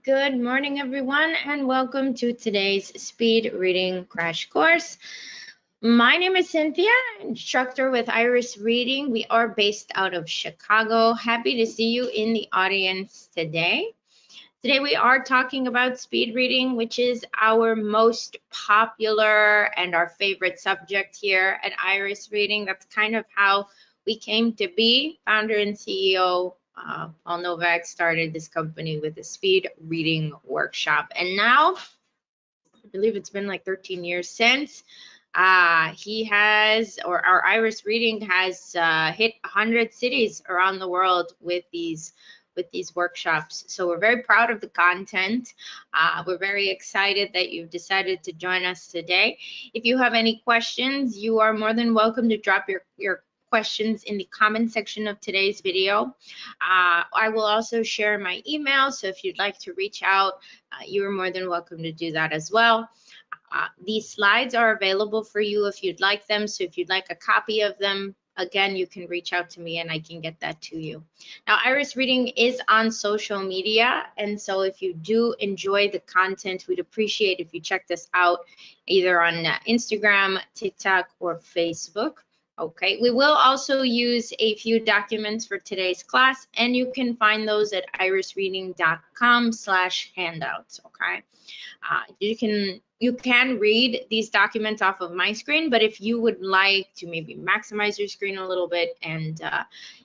Good morning, everyone, and welcome to today's speed reading crash course. My name is Cynthia, instructor with Iris Reading. We are based out of Chicago. Happy to see you in the audience today. Today we are talking about speed reading, which is our most popular and our favorite subject here at Iris Reading. That's kind of how we came to be. Founder and CEO Paul Novak started this company with a speed reading workshop. And now, I believe it's been like 13 years since, our Iris Reading has hit 100 cities around the world with these workshops. So we're very proud of the content. We're very excited that you've decided to join us today. If you have any questions, you are more than welcome to drop your questions in the comment section of today's video. I will also share my email, so if you'd like to reach out, you are more than welcome to do that as well. These slides are available for you if you'd like them. So if you'd like a copy of them, again, you can reach out to me and I can get that to you. Now, Iris Reading is on social media. And so if you do enjoy the content, we'd appreciate if you checked us out either on Instagram, TikTok, or Facebook. Okay, we will also use a few documents for today's class, and you can find those at irisreading.com/handouts. Okay, you can read these documents off of my screen, but if you would like to maybe maximize your screen a little bit and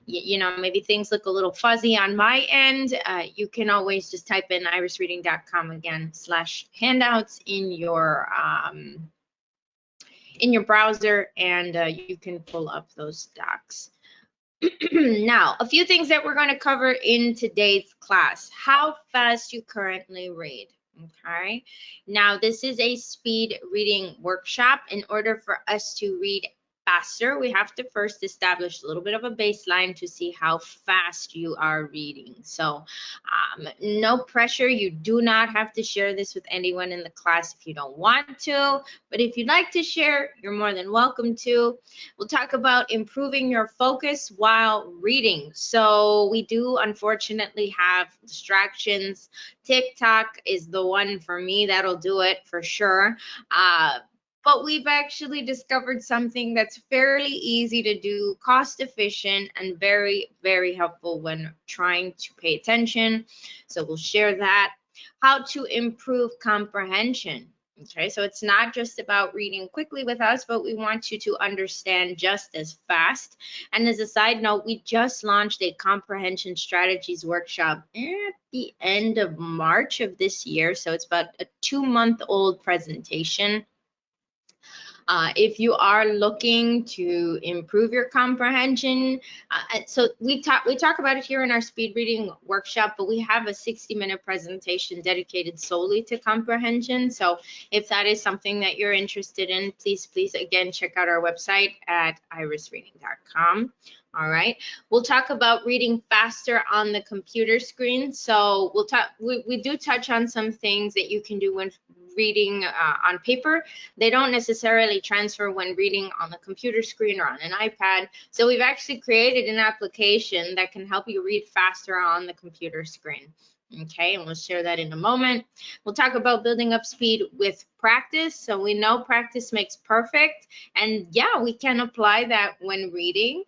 maybe things look a little fuzzy on my end, you can always just type in irisreading.com again /handouts in your browser, and you can pull up those docs. Now, a few things that we're going to cover in today's class. How fast you currently read. Okay. Now, this is a speed reading workshop. In order for us to read faster, we have to first establish a little bit of a baseline to see how fast you are reading. So no pressure. You do not have to share this with anyone in the class if you don't want to, but if you'd like to share, you're more than welcome to. We'll talk about improving your focus while reading. So we do unfortunately have distractions. TikTok is the one for me that'll do it for sure. But we've actually discovered something that's fairly easy to do, cost efficient, and very, very helpful when trying to pay attention. So we'll share that. How to improve comprehension. Okay, so it's not just about reading quickly with us, but we want you to understand just as fast. And as a side note, we just launched a comprehension strategies workshop at the end of March of this year. So it's about a 2-month-old presentation. If you are looking to improve your comprehension, so we talk about it here in our speed reading workshop, but we have a 60-minute presentation dedicated solely to comprehension. So if that is something that you're interested in, please again check out our website at irisreading.com. All right, we'll talk about reading faster on the computer screen. So we'll talk. We do touch on some things that you can do when reading on paper. They don't necessarily transfer when reading on the computer screen or on an iPad. So we've actually created an application that can help you read faster on the computer screen. Okay, and we'll share that in a moment. We'll talk about building up speed with practice. So we know practice makes perfect. And yeah, we can apply that when reading.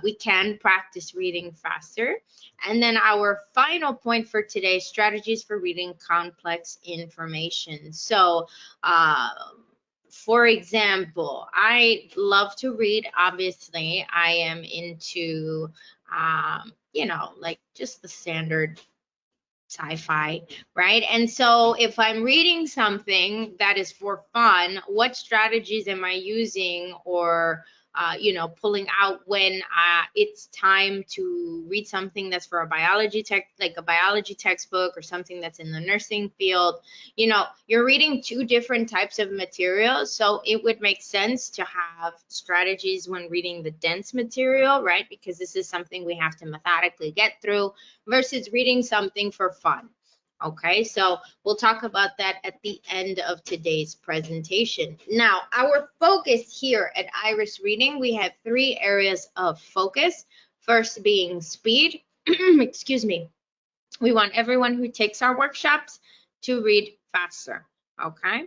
We can practice reading faster. And then our final point for today, strategies for reading complex information. So for example, I love to read. Obviously, I am into, like just the standard sci-fi, right? And so if I'm reading something that is for fun, what strategies am I using or pulling out when it's time to read something that's for a biology textbook or something that's in the nursing field? You're reading two different types of materials, so it would make sense to have strategies when reading the dense material, right? Because this is something we have to methodically get through versus reading something for fun. Okay, so we'll talk about that at the end of today's presentation. Now, our focus here at Iris Reading, we have 3 areas of focus. First being speed, excuse me. We want everyone who takes our workshops to read faster. Okay.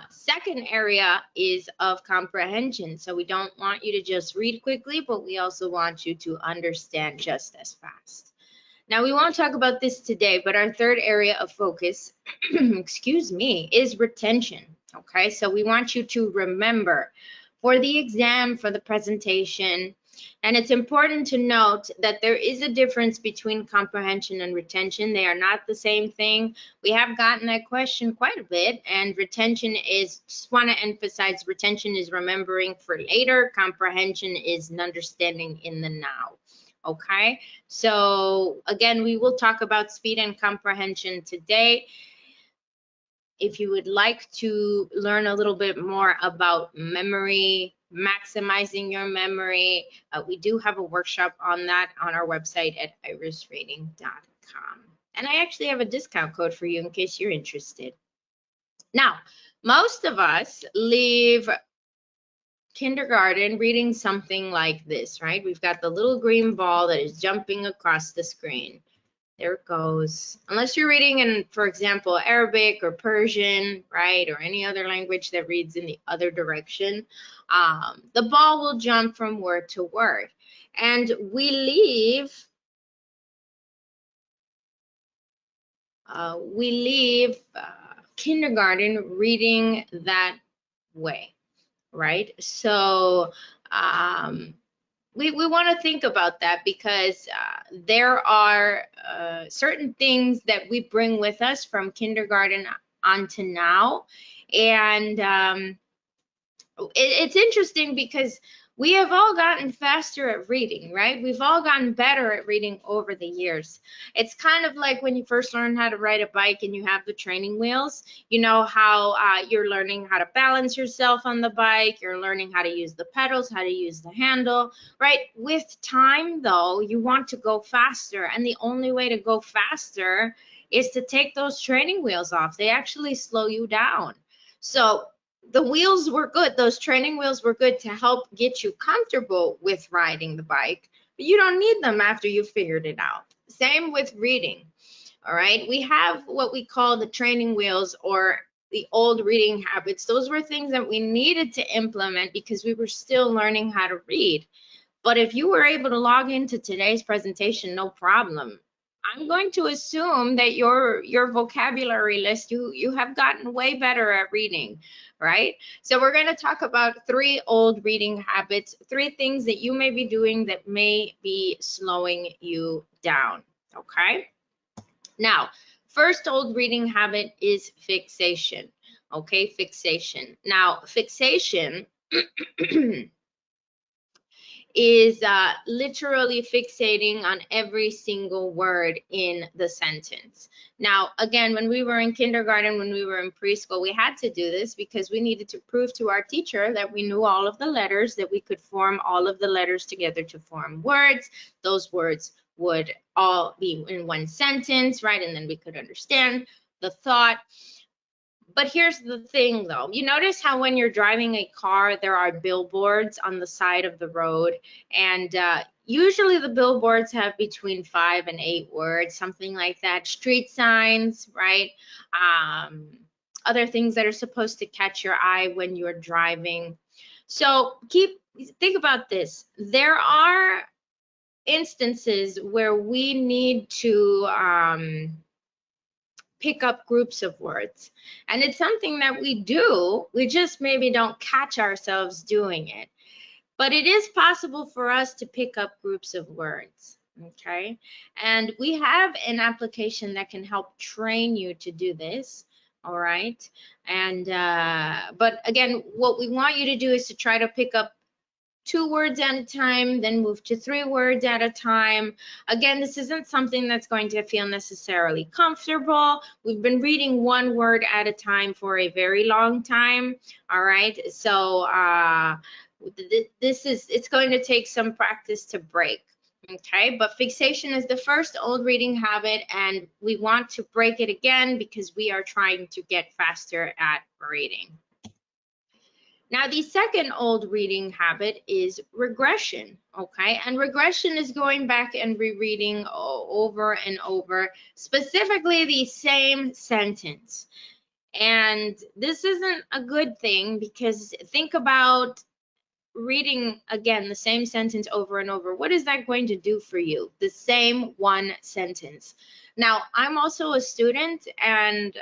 Second area is of comprehension. So we don't want you to just read quickly, but we also want you to understand just as fast. Now, we won't talk about this today, but our third area of focus, excuse me, is retention. Okay, so we want you to remember for the exam, for the presentation, and it's important to note that there is a difference between comprehension and retention. They are not the same thing. We have gotten that question quite a bit, and retention is, just want to emphasize, retention is remembering for later. Comprehension is an understanding in the now. Okay, so again, we will talk about speed and comprehension today. If you would like to learn a little bit more about memory, maximizing your memory, we do have a workshop on that on our website at irisrating.com. And I actually have a discount code for you in case you're interested. Now, most of us leave kindergarten reading something like this, right? We've got the little green ball that is jumping across the screen. There it goes. Unless you're reading in, for example, Arabic or Persian, right, or any other language that reads in the other direction, the ball will jump from word to word. And we leave kindergarten reading that way. Right? So we want to think about that, because there are certain things that we bring with us from kindergarten on to now. And it's interesting because we have all gotten faster at reading, right? We've all gotten better at reading over the years. It's kind of like when you first learn how to ride a bike and you have the training wheels. You know how you're learning how to balance yourself on the bike, you're learning how to use the pedals, how to use the handle, right? With time, though, you want to go faster, and the only way to go faster is to take those training wheels off. They actually slow you down. So the wheels were good. Those training wheels were good to help get you comfortable with riding the bike, but you don't need them after you figured it out. Same with reading. All right. We have what we call the training wheels, or the old reading habits. Those were things that we needed to implement because we were still learning how to read. But if you were able to log into today's presentation, no problem. I'm going to assume that your vocabulary list, you have gotten way better at reading, right? So we're going to talk about 3 old reading habits, 3 things that you may be doing that may be slowing you down, okay? Now, first old reading habit is fixation, okay? Fixation. Now, fixation is literally fixating on every single word in the sentence. Now, again, when we were in kindergarten, when we were in preschool, we had to do this because we needed to prove to our teacher that we knew all of the letters, that we could form all of the letters together to form words. Those words would all be in one sentence, right? And then we could understand the thought. But here's the thing, though. You notice how when you're driving a car, there are billboards on the side of the road, and usually the billboards have between 5 and 8 words, something like that. Street signs, right? Other things that are supposed to catch your eye when you're driving. So think about this. There are instances where we need to pick up groups of words, and it's something that we do. We just maybe don't catch ourselves doing it, but it is possible for us to pick up groups of words, okay? And we have an application that can help train you to do this, all right? And but again, what we want you to do is to try to pick up 2 words at a time, then move to 3 words at a time. Again, this isn't something that's going to feel necessarily comfortable. We've been reading 1 word at a time for a very long time, all right? So it's going to take some practice to break, okay? But fixation is the first old reading habit, and we want to break it again because we are trying to get faster at reading. Now, the second old reading habit is regression, okay? And regression is going back and rereading over and over, specifically the same sentence. And this isn't a good thing, because think about reading again the same sentence over and over. What is that going to do for you? The same one sentence. Now, I'm also a student, and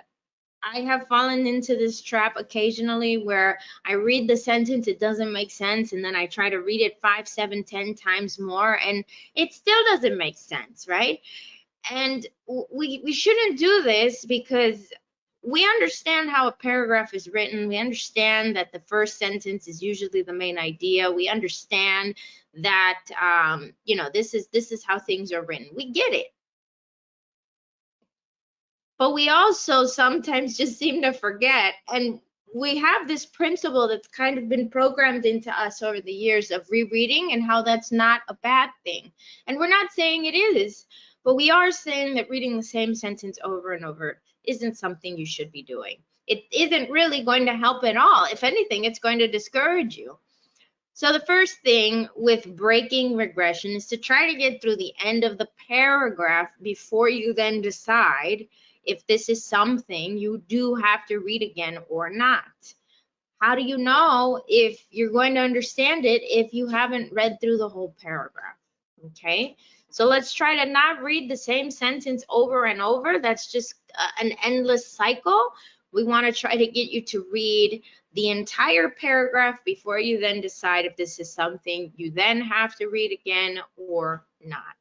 I have fallen into this trap occasionally where I read the sentence, it doesn't make sense, and then I try to read it 5, 7, 10 times more, and it still doesn't make sense, right? And we shouldn't do this, because we understand how a paragraph is written. We understand that the first sentence is usually the main idea. We understand that this is how things are written. We get it. But we also sometimes just seem to forget, and we have this principle that's kind of been programmed into us over the years of rereading, and how that's not a bad thing. And we're not saying it is, but we are saying that reading the same sentence over and over isn't something you should be doing. It isn't really going to help at all. If anything, it's going to discourage you. So the first thing with breaking regression is to try to get through the end of the paragraph before you then decide if this is something you do have to read again or not. How do you know if you're going to understand it if you haven't read through the whole paragraph? Okay, so let's try to not read the same sentence over and over. That's just an endless cycle. We want to try to get you to read the entire paragraph before you then decide if this is something you then have to read again or not.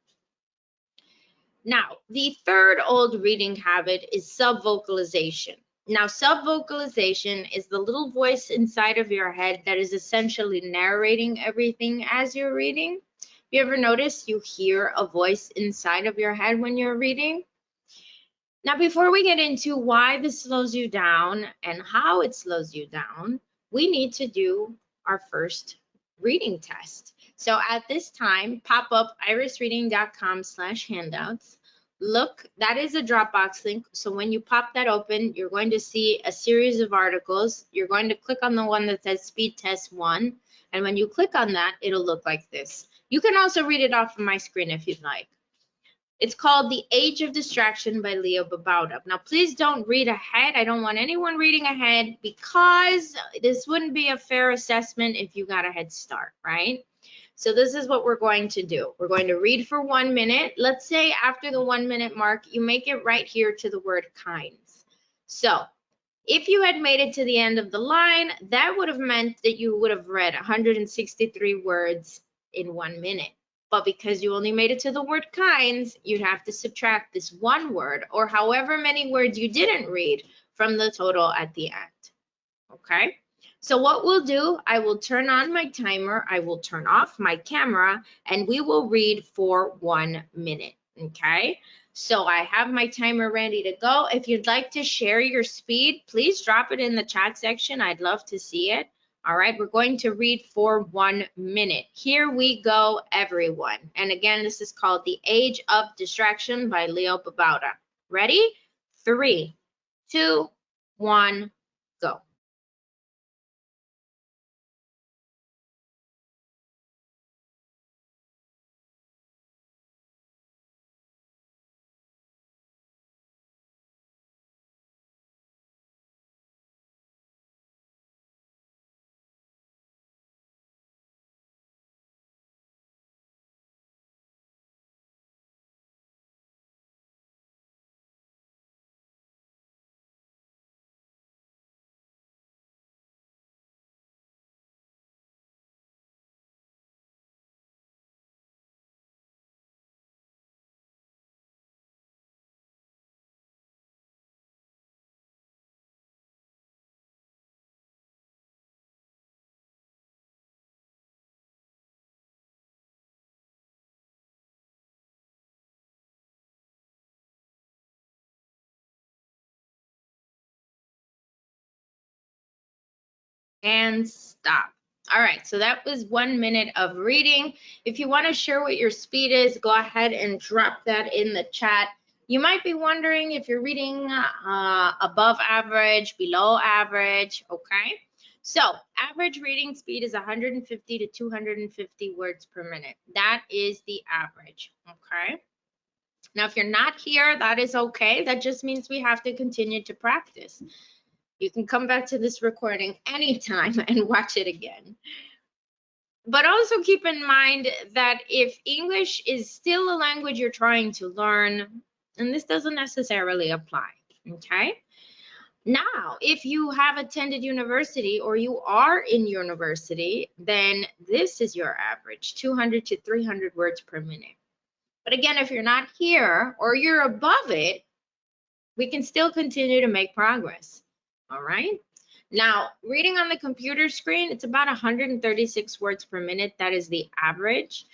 Now, the third old reading habit is subvocalization. Now, subvocalization is the little voice inside of your head that is essentially narrating everything as you're reading. You ever notice you hear a voice inside of your head when you're reading? Now, before we get into why this slows you down and how it slows you down, we need to do our first reading test. So at this time, pop up irisreading.com/handouts. Look, that is a Dropbox link. So when you pop that open, you're going to see a series of articles. You're going to click on the one that says Speed Test 1. And when you click on that, it'll look like this. You can also read it off of my screen if you'd like. It's called The Age of Distraction by Leo Babauta. Now, please don't read ahead. I don't want anyone reading ahead, because this wouldn't be a fair assessment if you got a head start, right? So this is what we're going to do. We're going to read for 1 minute. Let's say after the 1 minute mark, you make it right here to the word kinds. So if you had made it to the end of the line, that would have meant that you would have read 163 words in 1 minute. But because you only made it to the word kinds, you'd have to subtract this one word, or however many words you didn't read, from the total at the end. Okay? So what we'll do, I will turn on my timer, I will turn off my camera, and we will read for 1 minute. Okay? So I have my timer ready to go. If you'd like to share your speed, please drop it in the chat section. I'd love to see it. All right, we're going to read for 1 minute. Here we go, everyone. And again, this is called The Age of Distraction by Leo Babauta. Ready? 3, 2, 1, go. And stop. All right, so that was 1 minute of reading. If you want to share what your speed is, go ahead and drop that in the chat. You might be wondering if you're reading above average, below average, okay? So average reading speed is 150 to 250 words per minute. That is the average, okay? Now, if you're not here, that is okay. That just means we have to continue to practice. You can come back to this recording anytime and watch it again. But also keep in mind that if English is still a language you're trying to learn, and this doesn't necessarily apply, okay? Now, if you have attended university or you are in university, then this is your average, 200 to 300 words per minute. But again, if you're not here or you're above it, we can still continue to make progress, all right? Now, reading on the computer screen, it's about 136 words per minute. That is the average.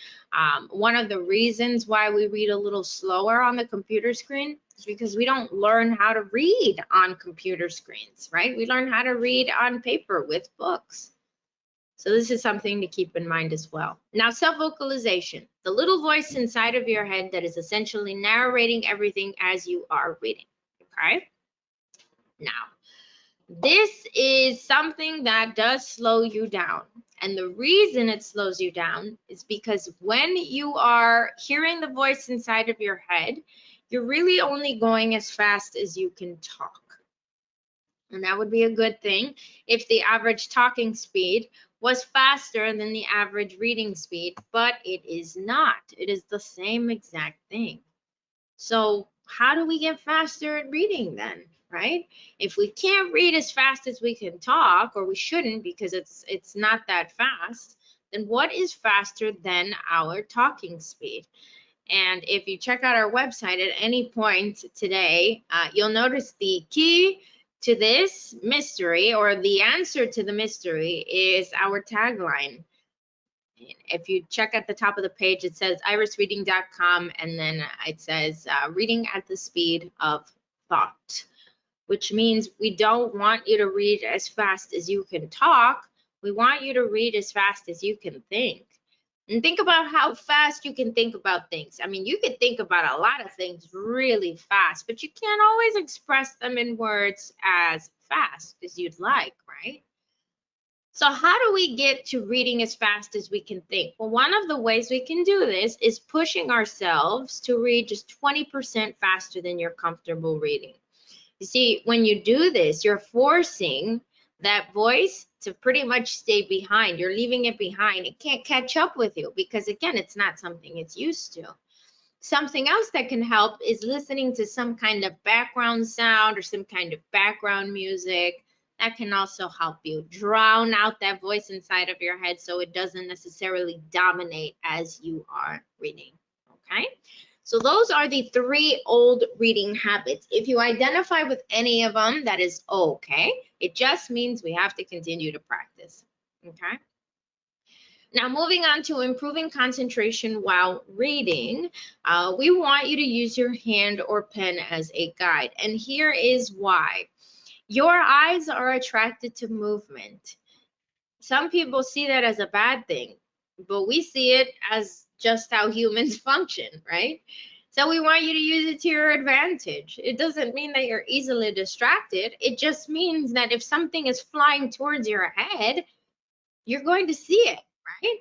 One of the reasons why we read a little slower on the computer screen is because we don't learn how to read on computer screens, right? We learn how to read on paper with books. So this is something to keep in mind as well. Now, self-vocalization, the little voice inside of your head that is essentially narrating everything as you are reading, okay? Now, this is something that does slow you down. And the reason it slows you down is because when you are hearing the voice inside of your head, you're really only going as fast as you can talk. And that would be a good thing if the average talking speed was faster than the average reading speed, but it is not. It is the same exact thing. So how do we get faster at reading then, right? If we can't read as fast as we can talk, or we shouldn't because it's not that fast, then what is faster than our talking speed? And if you check out our website at any point today, you'll notice the key to this mystery, or the answer to the mystery, is our tagline. If you check at the top of the page, it says irisreading.com, and then it says reading at the speed of thought, which means we don't want you to read as fast as you can talk. We want you to read as fast as you can think. And think about how fast you can think about things. I mean, you can think about a lot of things really fast, but you can't always express them in words as fast as you'd like, right? So how do we get to reading as fast as we can think? Well, one of the ways we can do this is pushing ourselves to read just 20% faster than you're comfortable reading. You see, when you do this, you're forcing that voice to pretty much stay behind. You're leaving it behind. It can't catch up with you because, again, it's not something it's used to. Something else that can help is listening to some kind of background sound or some kind of background music. That can also help you drown out that voice inside of your head so it doesn't necessarily dominate as you are reading, okay? So those are the 3 old reading habits. If you identify with any of them, that is okay. It just means we have to continue to practice, okay? Now, moving on to improving concentration while reading, we want you to use your hand or pen as a guide. And here is why. Your eyes are attracted to movement. Some people see that as a bad thing, but we see it as just how humans function, right? So we want you to use it to your advantage. It doesn't mean that you're easily distracted. It just means that if something is flying towards your head, you're going to see it, right?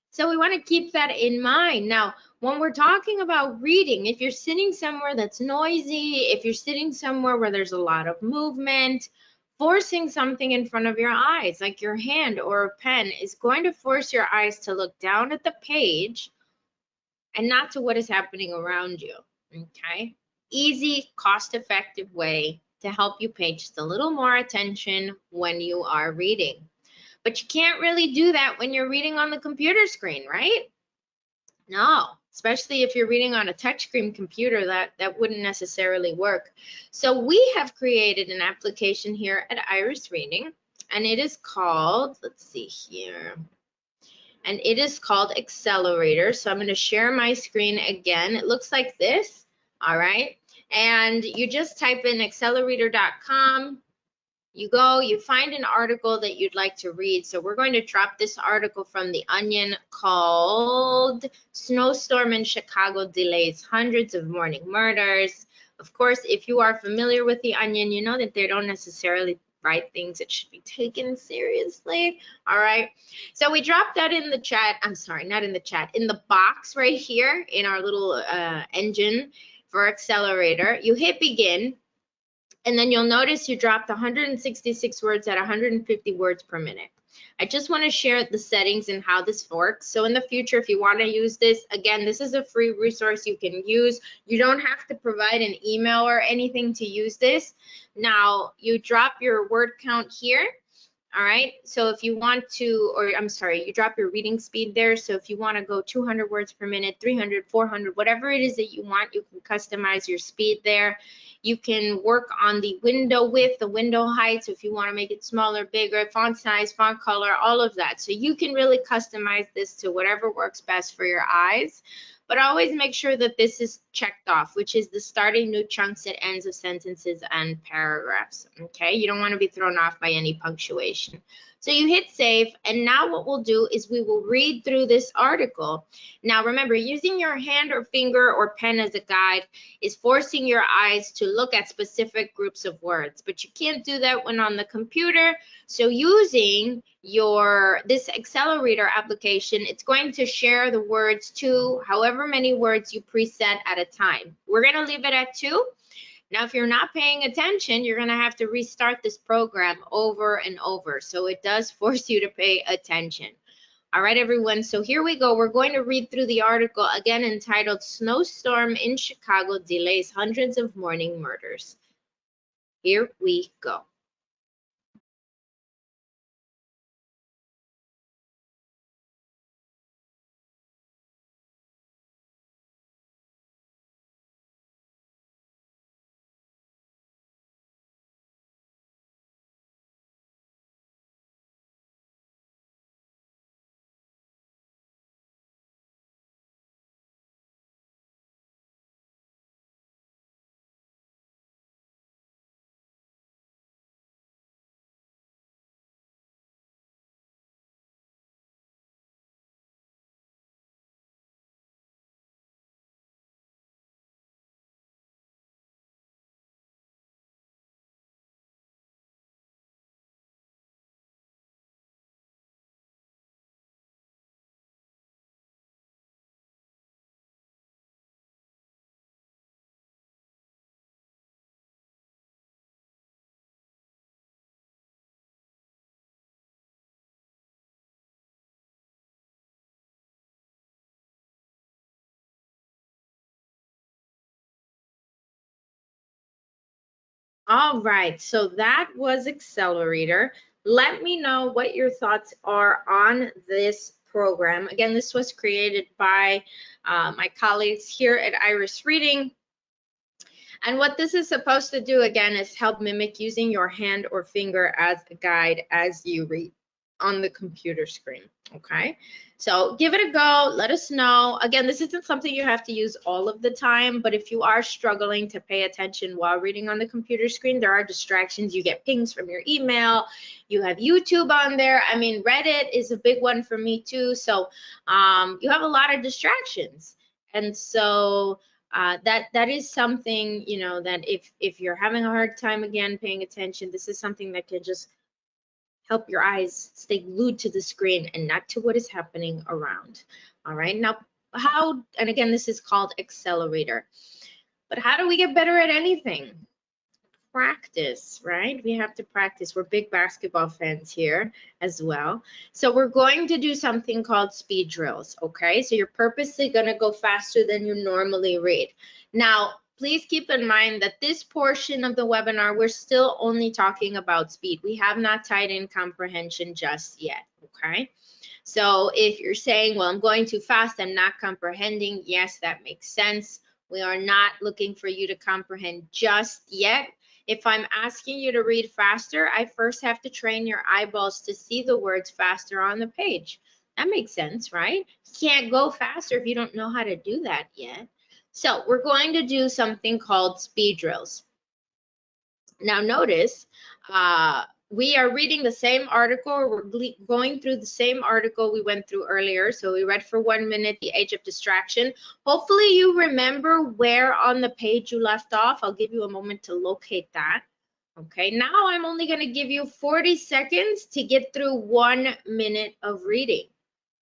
So we want to keep that in mind. Now, when we're talking about reading, if you're sitting somewhere that's noisy, if you're sitting somewhere where there's a lot of movement, forcing something in front of your eyes, like your hand or a pen, is going to force your eyes to look down at the page and not to what is happening around you, okay? Easy, cost-effective way to help you pay just a little more attention when you are reading. But you can't really do that when you're reading on the computer screen, right? No, especially if you're reading on a touchscreen computer, that wouldn't necessarily work. So we have created an application here at Iris Reading, and it is called, let's see here, and it is called Accelerator. So I'm going to share my screen again. It looks like this, all right? And you just type in accelerator.com. You go, you find an article that you'd like to read. So we're going to drop this article from The Onion called Snowstorm in Chicago Delays Hundreds of Morning Murders. Of course, if you are familiar with The Onion, you know that they don't necessarily right? Things that should be taken seriously. All right. So we dropped that in the chat. I'm sorry, not in the chat, in the box right here in our little engine for accelerator. You hit begin, and then you'll notice you dropped 166 words at 150 words per minute. I just want to share the settings and how this works. So in the future, if you want to use this, again, this is a free resource you can use. You don't have to provide an email or anything to use this. Now, you drop your word count here. All right, so if you want to, or I'm sorry, you drop your reading speed there. So if you want to go 200 words per minute, 300, 400, whatever it is that you want, you can customize your speed there. You can work on the window width, the window height. So if you want to make it smaller, bigger, font size, font color, all of that. So you can really customize this to whatever works best for your eyes. But always make sure that this is checked off, which is the starting new chunks at ends of sentences and paragraphs. Okay, you don't want to be thrown off by any punctuation. So you hit save, and now what we'll do is we will read through this article. Now remember, using your hand or finger or pen as a guide is forcing your eyes to look at specific groups of words, but you can't do that when on the computer. So using this accelerator application, it's going to share the words to however many words you preset at a time. We're going to leave it at 2. Now, if you're not paying attention, you're going to have to restart this program over and over. So it does force you to pay attention. All right, everyone. So here we go. We're going to read through the article, again entitled "Snowstorm in Chicago Delays Hundreds of Morning Murders." Here we go. All right, so that was Accelerator. Let me know what your thoughts are on this program. Again, this was created by my colleagues here at Iris Reading. And what this is supposed to do, again, is help mimic using your hand or finger as a guide as you read on the computer screen, okay? So give it a go, let us know. Again, this isn't something you have to use all of the time, but if you are struggling to pay attention while reading on the computer screen, there are distractions. You get pings from your email, you have YouTube on there. I mean, Reddit is a big one for me too. So you have a lot of distractions. And so that is something, you know, that if you're having a hard time again paying attention, this is something that can just help your eyes stay glued to the screen and not to what is happening around. All right, now how, and again, this is called Accelerator. But how do we get better at anything? Practice, right? We have to practice. We're big basketball fans here as well. So we're going to do something called speed drills, okay? So you're purposely going to go faster than you normally read. Now, please keep in mind that this portion of the webinar, we're still only talking about speed. We have not tied in comprehension just yet, okay? So if you're saying, well, I'm going too fast, I'm not comprehending, yes, that makes sense. We are not looking for you to comprehend just yet. If I'm asking you to read faster, I first have to train your eyeballs to see the words faster on the page. That makes sense, right? You can't go faster if you don't know how to do that yet. So we're going to do something called speed drills. Now notice, we are reading the same article. We're going through the same article we went through earlier. So we read for 1 minute, The Age of Distraction. Hopefully you remember where on the page you left off. I'll give you a moment to locate that. Okay, now I'm only going to give you 40 seconds to get through 1 minute of reading.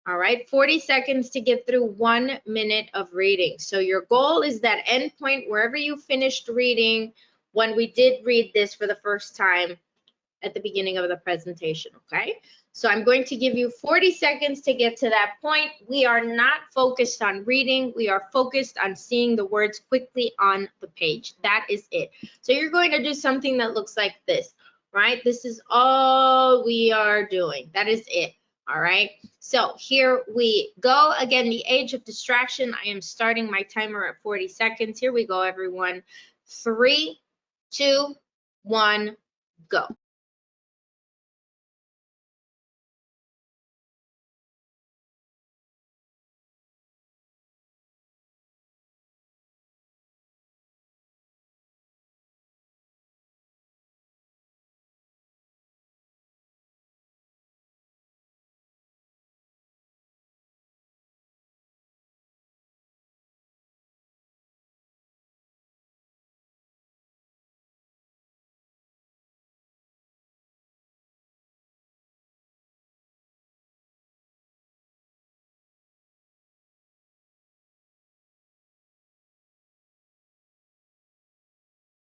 All right, 40 seconds to get through 1 minute of reading. So your goal is that end point wherever you finished reading when we did read this for the first time at the beginning of the presentation, okay? So I'm going to give you 40 seconds to get to that point. We are not focused on reading. We are focused on seeing the words quickly on the page. That is it. So you're going to do something that looks like this, right? This is all we are doing. That is it, all right? So here we go. Again, the age of distraction. I am starting my timer at 40 seconds. Here we go, everyone. 3, 2, 1, go.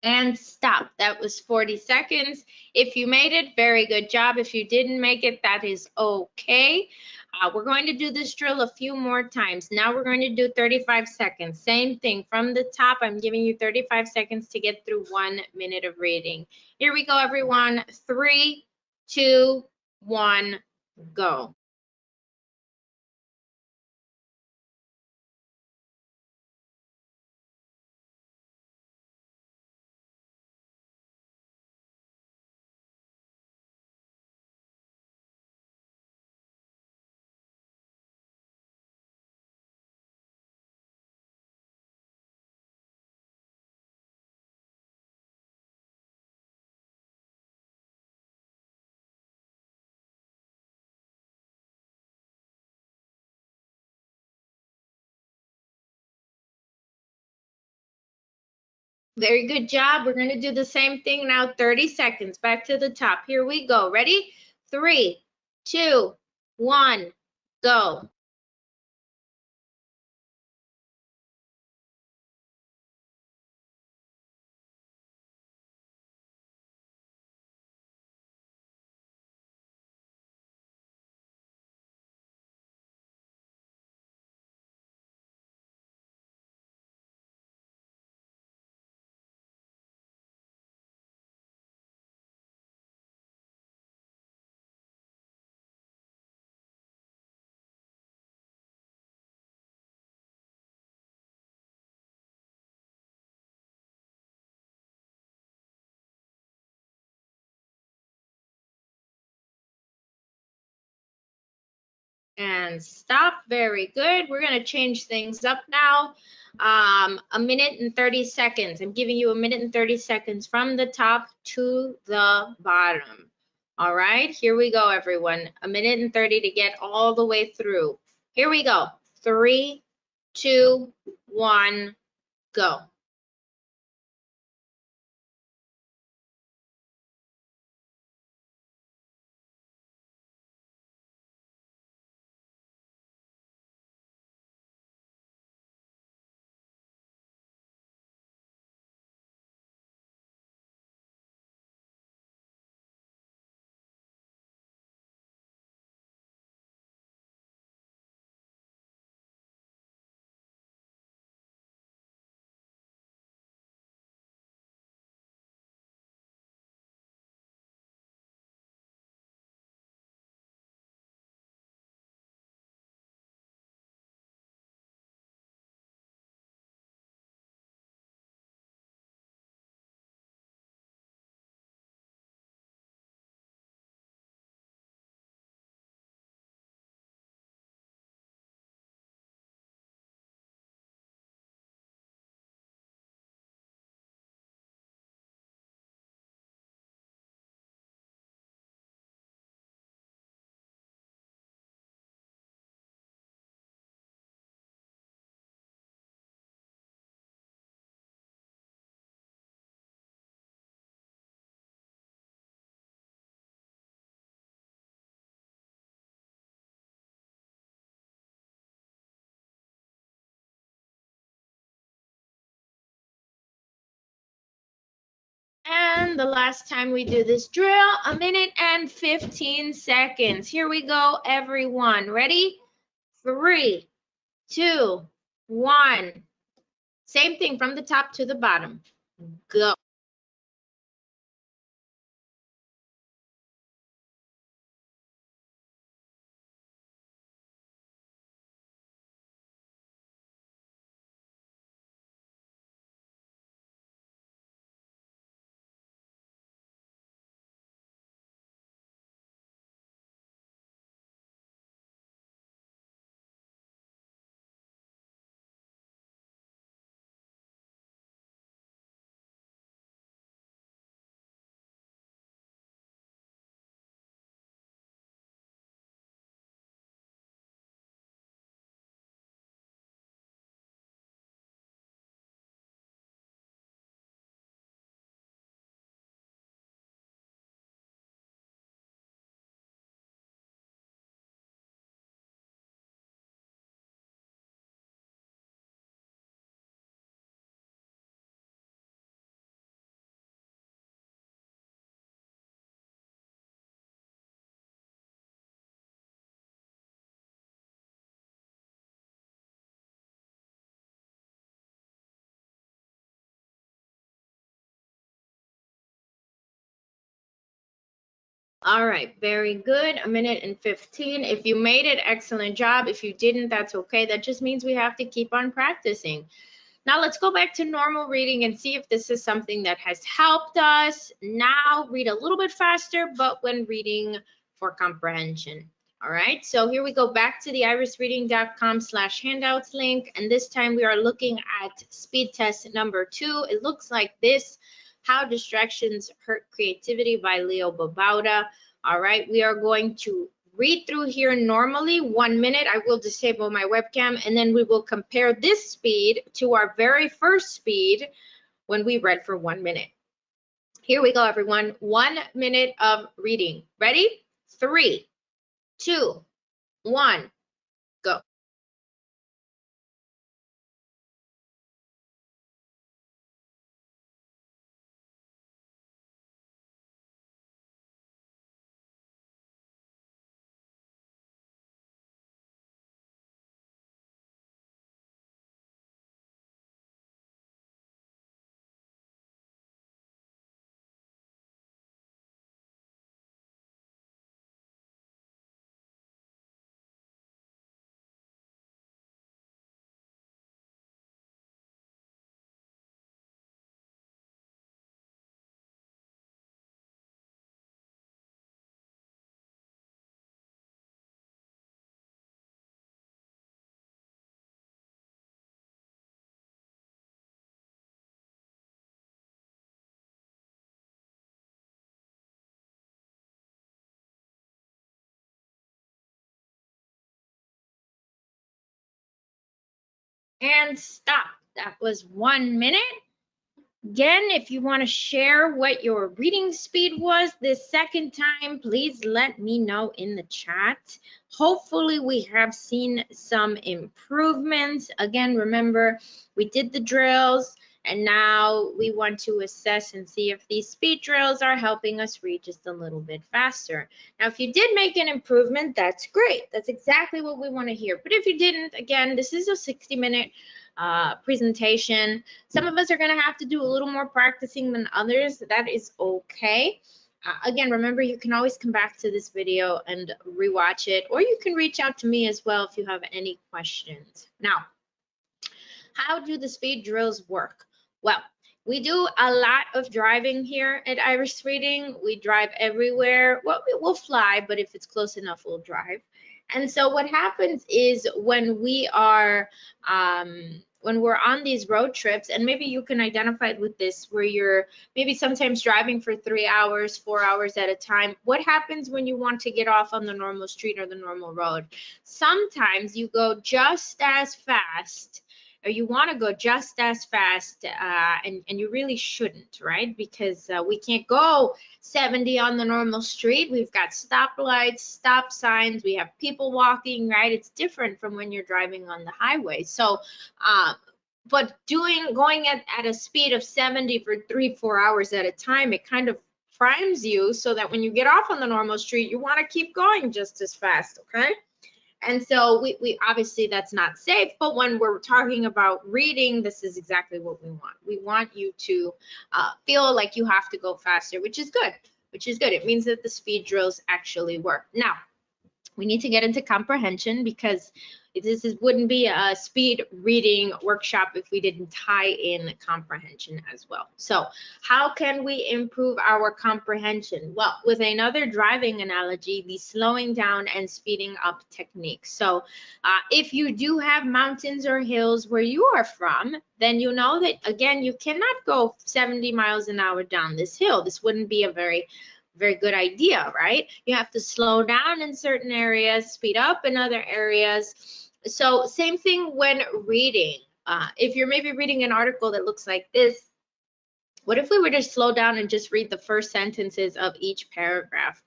And stop. That was 40 seconds. If you made it, very good job. If you didn't make it, that is okay. We're going to do this drill a few more times. Now we're going to do 35 seconds. Same thing. From the top, I'm giving you 35 seconds to get through 1 minute of reading. Here we go, everyone. 3, 2, 1, go. Very good job. We're going to do the same thing now, 30 seconds. Back to the top. Here we go. Ready? 3, 2, 1, go. And stop. Very good. We're going to change things up now. A minute and 30 seconds. I'm giving you a minute and 30 seconds from the top to the bottom. All right, here we go, everyone. A minute and 30 to get all the way through. Here we go. 3, 2, 1, go. again, the last time we do this drill, 1 minute and 15 seconds. Here we go, everyone. Ready? 3, 2, 1. Same thing from the top to the bottom. Go. All right, very good. 1 minute and 15. If you made it, excellent job. If you didn't, that's okay. That just means we have to keep on practicing. Now let's go back to normal reading and see if this is something that has helped us. Now read a little bit faster, but when reading for comprehension. All right, so here we go back to the irisreading.com/handouts link, and this time we are looking at speed test number 2. It looks like this: How Distractions Hurt Creativity by Leo Babauta. All right, we are going to read through here normally, 1 minute. I will disable my webcam, and then we will compare this speed to our very first speed when we read for 1 minute. Here we go, everyone. 1 minute of reading. Ready? 3, 2, 1, go. And stop. That was 1 minute. Again, if you want to share what your reading speed was this second time, please let me know in the chat. Hopefully we have seen some improvements. Again, remember, we did the drills, and now we want to assess and see if these speed drills are helping us read just a little bit faster. Now, if you did make an improvement, that's great. That's exactly what we want to hear. But if you didn't, again, this is a 60-minute presentation. Some of us are going to have to do a little more practicing than others. That is okay. Again, remember, you can always come back to this video and rewatch it, or you can reach out to me as well if you have any questions. Now, how do the speed drills work? Well, we do a lot of driving here at Iris Reading. We drive everywhere. Well, we'll fly, but if it's close enough, we'll drive. And so what happens is when we are when we're on these road trips, and maybe you can identify it with this, where you're maybe sometimes driving for 3 hours, 4 hours at a time. What happens when you want to get off on the normal street or the normal road? Sometimes you go just as fast, or you want to go just as fast, and you really shouldn't, right? Because we can't go 70 on the normal street. We've got stoplights, stop signs, we have people walking, right? It's different from when you're driving on the highway. So but going at a speed of 70 for 3-4 hours at a time, it kind of primes you so that when you get off on the normal street, you want to keep going just as fast, okay? And so we obviously that's not safe, but when we're talking about reading, this is exactly what we want. We want you to feel like you have to go faster, which is good, It means that the speed drills actually work. Now, we need to get into comprehension because wouldn't be a speed reading workshop if we didn't tie in comprehension as well. So how can we improve our comprehension? Well, with another driving analogy, the slowing down and speeding up technique. So if you do have mountains or hills where you are from, then you know that, again, you cannot go 70 miles an hour down this hill. This wouldn't be a very good idea, right? You have to slow down in certain areas, speed up in other areas. So same thing when reading. If you're maybe reading an article that looks like this, what if we were to slow down and just read the first sentences of each paragraph?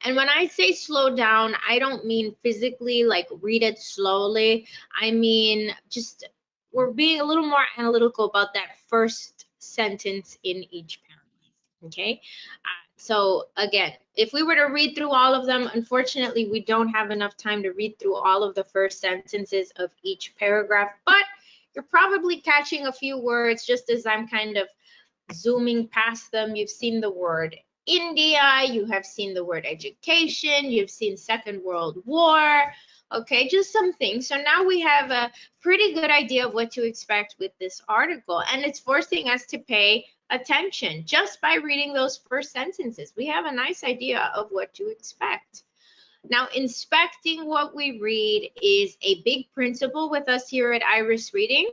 And when I say slow down, I don't mean physically like read it slowly. I mean just we're being a little more analytical about that first sentence in each paragraph, okay? So again, if we were to read through all of them, unfortunately, we don't have enough time to read through all of the first sentences of each paragraph, but you're probably catching a few words just as I'm kind of zooming past them. You've seen the word India, you have seen the word education, you've seen Second World War, okay, just some things. So now we have a pretty good idea of what to expect with this article, and it's forcing us to pay attention just by reading those first sentences. We have a nice idea of what to expect. Now, inspecting what we read is a big principle with us here at Iris Reading.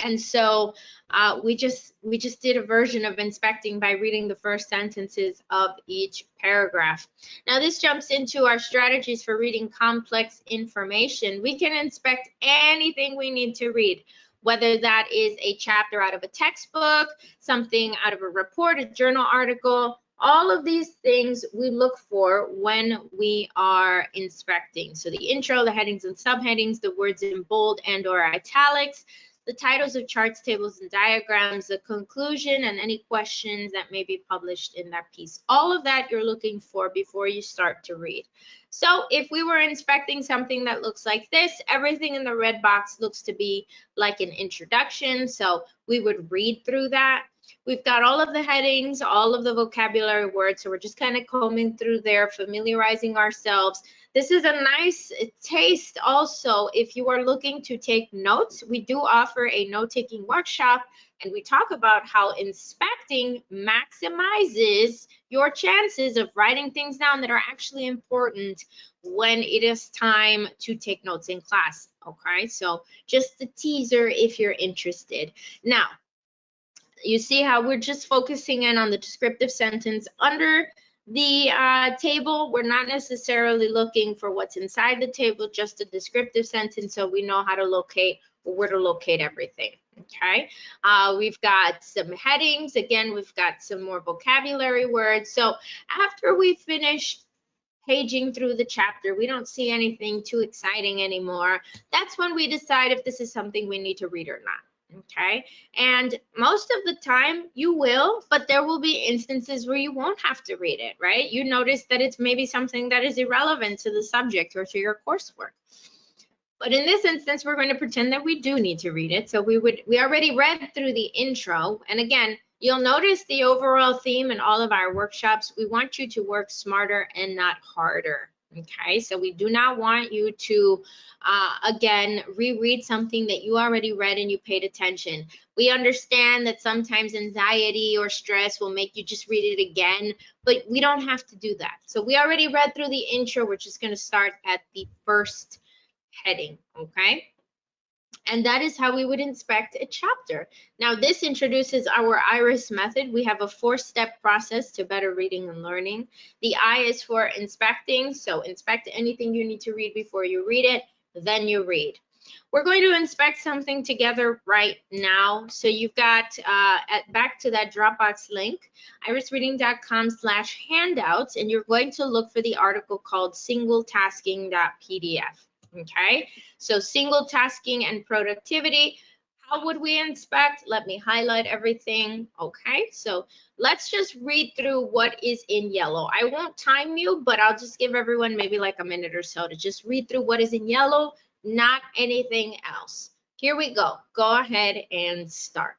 And so we just did a version of inspecting by reading the first sentences of each paragraph. Now this jumps into our strategies for reading complex information. We can inspect anything we need to read, whether that is a chapter out of a textbook, something out of a report, a journal article. All of these things we look for when we are inspecting. So the intro, the headings and subheadings, the words in bold and or italics, the titles of charts, tables, and diagrams, the conclusion, and any questions that may be published in that piece. All of that you're looking for before you start to read. So if we were inspecting something that looks like this, everything in the red box looks to be like an introduction. So we would read through that. We've got all of the headings, all of the vocabulary words. So we're just kind of combing through there, familiarizing ourselves. This is a nice taste also if you are looking to take notes. We do offer a note-taking workshop, and we talk about how inspecting maximizes your chances of writing things down that are actually important when it is time to take notes in class, okay? So just a teaser if you're interested. Now, you see how we're just focusing in on the descriptive sentence under the table. We're not necessarily looking for what's inside the table, just a descriptive sentence so we know how to locate or where to locate everything, okay? We've got some headings. Again, we've got some more vocabulary words. So after we finish paging through the chapter, we don't see anything too exciting anymore. That's when we decide if this is something we need to read or not. Okay, and most of the time you will, but there will be instances where you won't have to read it, right? You notice that it's maybe something that is irrelevant to the subject or to your coursework. But in this instance, we're going to pretend that we do need to read it. So we already read through the intro. And again, you'll notice the overall theme in all of our workshops. We want you to work smarter and not harder. Okay, so we do not want you to, again, reread something that you already read and you paid attention. We understand that sometimes anxiety or stress will make you just read it again, but we don't have to do that. So we already read through the intro. We're just going to start at the first heading, okay? And that is how we would inspect a chapter. Now, this introduces our IRIS method. We have a 4-step process to better reading and learning. The I is for inspecting, so inspect anything you need to read before you read it, then you read. We're going to inspect something together right now. So you've got, back to that Dropbox link, irisreading.com/handouts, and you're going to look for the article called singletasking.pdf. Okay, so single tasking and productivity. How would we inspect? Let me highlight everything. Okay, so let's just read through what is in yellow. I won't time you, but I'll just give everyone maybe like a minute or so to just read through what is in yellow, not anything else. Here we go. Go ahead and start.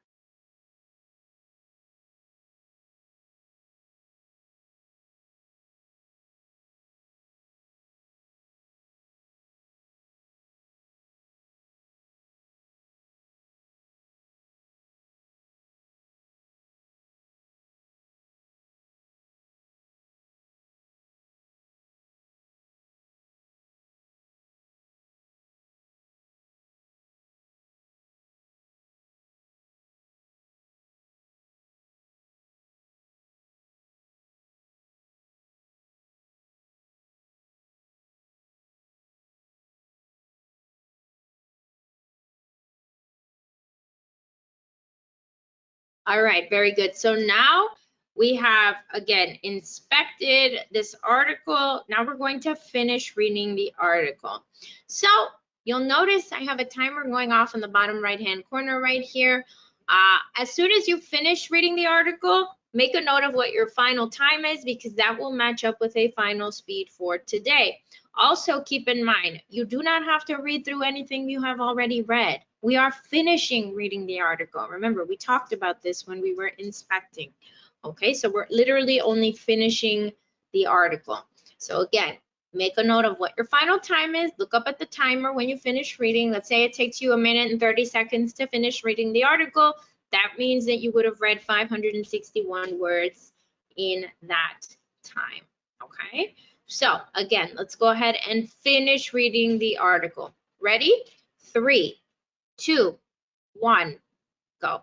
All right, very good. So now we have, again, inspected this article. Now we're going to finish reading the article. So you'll notice I have a timer going off in the bottom right-hand corner right here. As soon as you finish reading the article, make a note of what your final time is because that will match up with a final speed for today. Also, keep in mind, you do not have to read through anything you have already read. We are finishing reading the article. Remember, we talked about this when we were inspecting. Okay, so we're literally only finishing the article. So again, make a note of what your final time is. Look up at the timer when you finish reading. Let's say it takes you 1 minute and 30 seconds to finish reading the article. That means that you would have read 561 words in that time. Okay, so again, let's go ahead and finish reading the article. Ready? 3, 2, 1, go.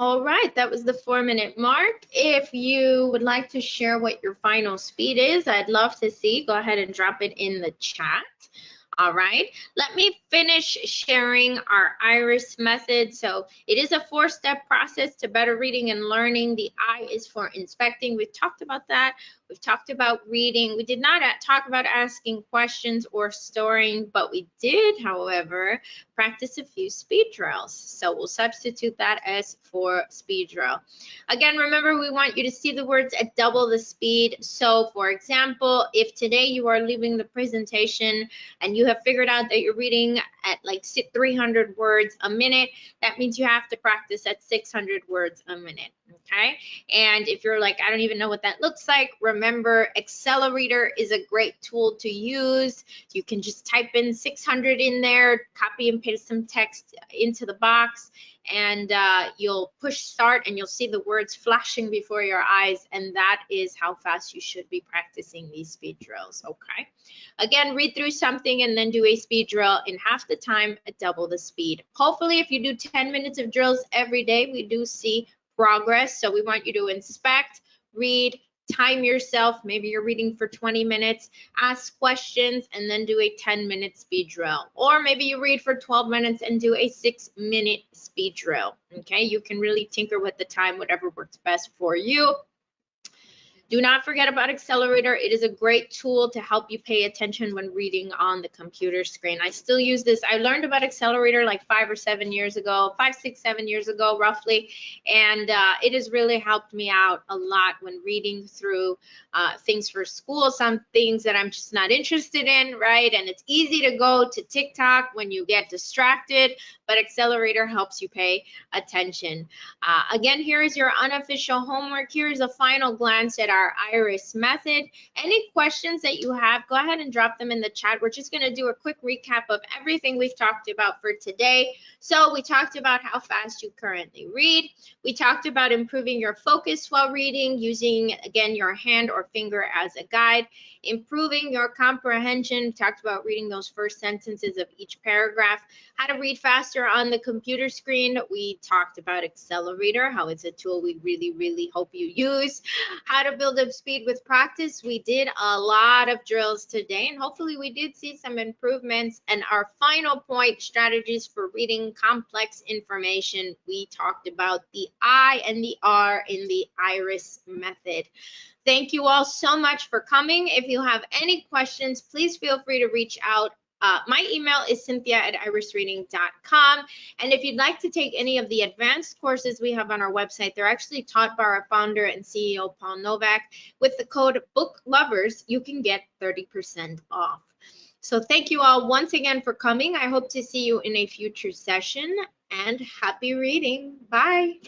All right, that was the 4-minute mark. If you would like to share what your final speed is, I'd love to see. Go ahead and drop it in the chat. All right, let me finish sharing our IRIS method. So it is a 4-step process to better reading and learning. The I is for inspecting. We've talked about that. We've talked about reading. We did not talk about asking questions or storing, but we did, however, practice a few speed drills. So we'll substitute that as for speed drill. Again, remember, we want you to see the words at double the speed. So for example, if today you are leaving the presentation and you have figured out that you're reading at like 300 words a minute, that means you have to practice at 600 words a minute, okay? And if you're like, I don't even know what that looks like, remember, Accelerator is a great tool to use. You can just type in 600 in there, copy and paste some text into the box, and you'll push start and you'll see the words flashing before your eyes, and that is how fast you should be practicing these speed drills, okay? Again, read through something and then do a speed drill in half the time at double the speed. Hopefully, if you do 10 minutes of drills every day, we do see progress. So we want you to inspect, read, time yourself. Maybe you're reading for 20 minutes, ask questions, and then do a 10-minute speed drill. Or maybe you read for 12 minutes and do a 6-minute speed drill. Okay, you can really tinker with the time, whatever works best for you. Do not forget about Accelerator. It is a great tool to help you pay attention when reading on the computer screen. I still use this. I learned about Accelerator like 5 or 7 years ago, 5, 6, 7 years ago, roughly. And it has really helped me out a lot when reading through things for school, some things that I'm just not interested in, right? And it's easy to go to TikTok when you get distracted, but Accelerator helps you pay attention. Again, here is your unofficial homework. Here is a final glance at our IRIS method. Any questions that you have, go ahead and drop them in the chat. We're just going to do a quick recap of everything we've talked about for today. So we talked about how fast you currently read. We talked about improving your focus while reading, using, again, your hand or finger as a guide. Improving your comprehension. We talked about reading those first sentences of each paragraph. How to read faster on the computer screen. We talked about Accelerator, how it's a tool we really, really hope you use. How to build up speed with practice. We did a lot of drills today, and hopefully we did see some improvements. And our final point, strategies for reading complex information. We talked about the I and the R in the IRIS method. Thank you all so much for coming. If you have any questions, please feel free to reach out. My email is cynthia@irisreading.com. And if you'd like to take any of the advanced courses we have on our website, they're actually taught by our founder and CEO, Paul Novak. With the code BOOKLOVERS, you can get 30% off. So thank you all once again for coming. I hope to see you in a future session, and happy reading. Bye.